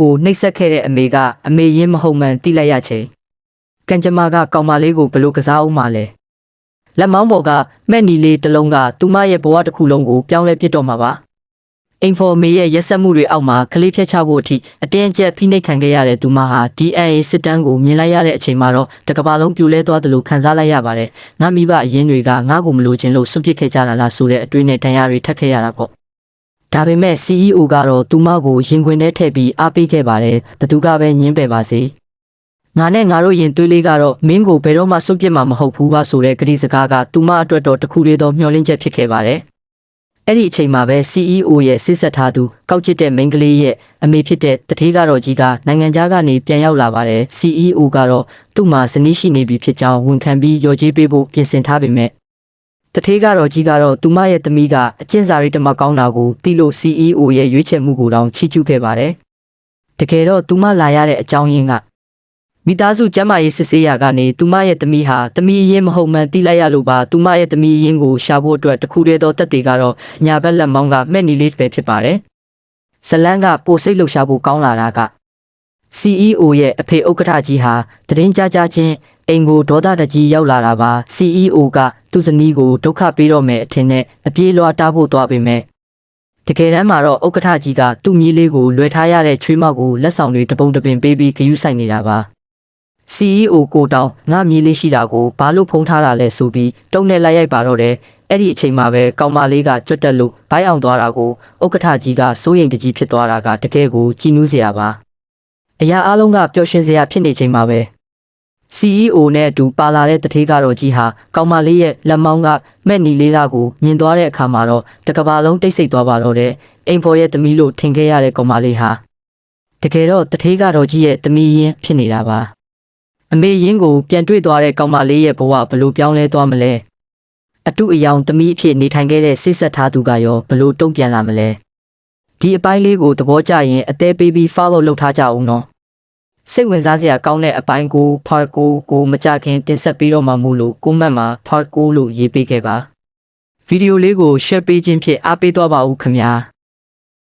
ကိုနှိပ်စက်ခဲ့တဲ့အမေကအမေရင်းမဟုတ်မှန်တိလိုက်ရချိန်ကန်ကျမကကောင်မလေးကိုဘလို့ကစားအောင်မှလဲလက်မောင်းပေါ်ကမဲ့နီလေးတစ်လုံးကသူမရဲ့ဘဝတစ်ခုလုံးကိုပြောင်းလဲပစ်တော့မှာပါအင်ဖော်မေရဲ့ရက်စက်မှုတွေအောက်မှာကလေးဖြတ်ချဖို့အထိအတင်းအကျပ်ဖိနှိပ်ခံခဲ့ရတဲ့သူမဟာ DNA စစ်တမ်းကိုမြင်လိုက်ရတဲ့အချိန်မှာတော့တကဘာလုံးပြိုလဲသွားတယ်လို့ခံစားလိုက်ရပါတယ်ငါမိဘအရင်တွေကငါ့ကိုမလိုချင်လို့စွန့်ပစ်ခဲ့ကြတာလားဆိုတဲ့အတွေ့နဲ့တရားတွေထပ်ခဲ့ရတာပေါ့ဒါပေမဲ့ CEO ကတော့သူမကိုရင်ခွင်ထဲထည့်ပြီးအားပေးခဲ့ပါတယ်ဘသူကပဲညင်းပယ်ပါစေငါနဲ့ငါတို့ရင်သွေးလေးကတော့မင်းကိုဘယ်တော့မှစွန့်ပစ်မှာမဟုတ်ဘူးပါဆိုတဲ့ကတိစကားကသူမအတွက်တော့တခုလေးတော့မျှော်လင့်ချက်ဖြစ်ခဲ့ပါတယ်အဲ့ဒီအချိန်မှာပဲ CEO ရဲ့စစ်ဆက်ထားသူကောက်ကျစ်တဲ့မိန်းကလေးရဲ့အမေဖြစ်တဲ့တထေးကတော့ကြီးကနိုင်ငံခြားကနေပြန်ရောက်လာပါတယ် CEO ကတော့သူ့မှာဇနီးရှိနေပြီဖြစ်ကြောင်းဝန်ခံပြီးရော်ကြေးပေးဖို့ပြင်ဆင်ထားပေမဲ့တထေးကတော့ကြီးကတော့သူမရဲ့သမီးကအကျဉ်းစာရိတ္တမကောင်းတာကိုသိလို့ CEO ရဲ့ရွေးချယ်မှုကိုတောင်ချီးကျူးခဲ့ပါတယ်တကယ်တော့သူမလာရတဲ့အကြောင်းရင်းကမိသားစုကျမ်းမာရေးစစ်ဆေးရာကနေသူမရဲ့သမီးဟာသမီးရင်းမဟုတ်မှန်သိလိုက်ရလို့ပါသူမရဲ့သမီးရင်းကိုရှာဖို့အတွက်တခုတည်းသောတက်တွေကတော့ညာဘက်လက်မောင်းကမဲ့နီလေးပဲဖြစ်ပါတယ်ဇလန်းကပိုစိတ်လှုပ်ရှားဖို့ကောင်းလာတာက CEO ရဲ့အဖေဥက္ကဋ္ဌကြီးဟာတရင်ကြချင်းအိမ်ကိုဒေါသတကြီးရောက်လာတာပါ CEO ကသူ့ဇနီးကိုဒုက္ခပေးတော့မယ်အထင်နဲ့အပြေးလွှားတားဖို့သွားပေမဲ့တကယ်တမ်းမှာတော့ဥက္ကဋ္ဌကြီးကသူ့မြေးလေးကိုလွှဲထားရတဲ့ချွေးမောက်ကိုလက်ဆောင်တွေတပုံတပင်ပေးပြီးဂရုစိုက်နေတာပါCEO ကိုတောင်းငါမြေးလေးရှိတာကိုဘာလို့ဖုံးထားတာလဲဆိုပြီးတုံးနဲ့လိုက်ရိုက်ပါတော့တယ်အဲ့ဒီအချိန်မှာပဲကောင်မလေးကကြွတ်တက်လို့ဘိုင်းအောင်သွားတာကိုဥက္ကဋ္ဌကြီးကစိုးရိမ်တကြီးဖြစ်သွားတာကတကယ်ကိုကြည်နူးစရာပါအရာအလုံးကပျော်ရွှင်စရာဖြစ်နေချိန်မှာပဲ CEO နဲ့အတူပါလာတဲ့တထေးကတော့ကြီးဟာကောင်မလေးရဲ့လက်မောင်းကမဲ့နီလေးလာကိုမြင်သွားတဲ့အခါမှာတော့တကဘာလုံးတိတ်ဆိတ်သွားပါတော့တယ်အိမ်ဖော်ရဲ့သမီးလို့ထင်ခဲ့ရတဲ့ကောင်မလေးဟာတကယ်တော့တထေးကတော့ကြီးရဲ့သမီးရင်းဖြစ်နေတာပါအမေရင်းကိုပြန်တွေ့သွားတဲ့ကောင်မလေးရဲ့ဘဝဘလို့ပြောင်းလဲသွားမလဲအတူအယောင်သမီးအဖြစ်နေထိုင်ခဲ့တဲ့စိတ်ဆက်ထားသူကရောဘလို့တုံ့ပြန်လာမလဲဒီအပိုင်းလေးကိုသဘောကျရင်အသေးပေးပြီး follow လုပ်ထားကြအောင်နော်စိတ်ဝင်စားစရာကောင်းတဲ့အပိုင်းကို part ကိုမကြခင်တင်ဆက်ပြီးတော့မှမို့လို့ comment မှာ part လို့ရေးပေးခဲ့ပါဗီဒီယိုလေးကို share ပေးခြင်းဖြင့်အားပေးသွားပါဦးခင်ဗျာ